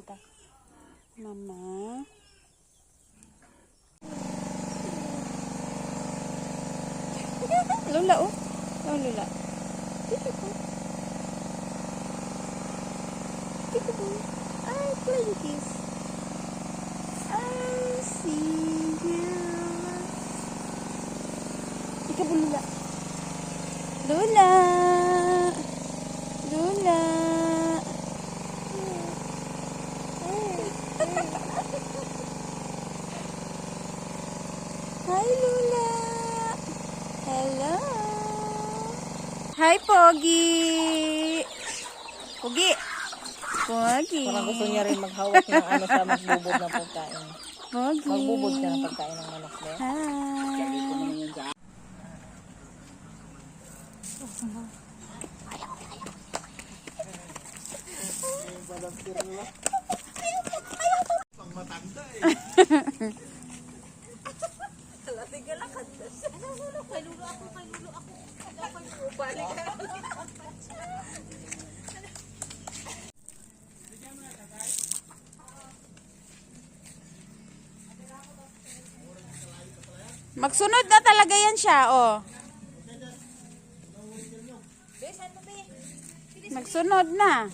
pupunta. Mama. Lula, oh. Oh, Lula. Peekaboo. Ay, Clinkies. I see you. Peekaboo, Lula. Lula. Lula. Hi, Lula. Hello. Hi, Pogi. Pogi. Pogi. Parang gusto niya rin maghawak ng ano sa magbubod na pagkain. Pogi. Magbubod ka ng pagkain ng manok mo. Hi. Pang matanda eh. Magsunod na talaga yan siya, oh. Magsunod na.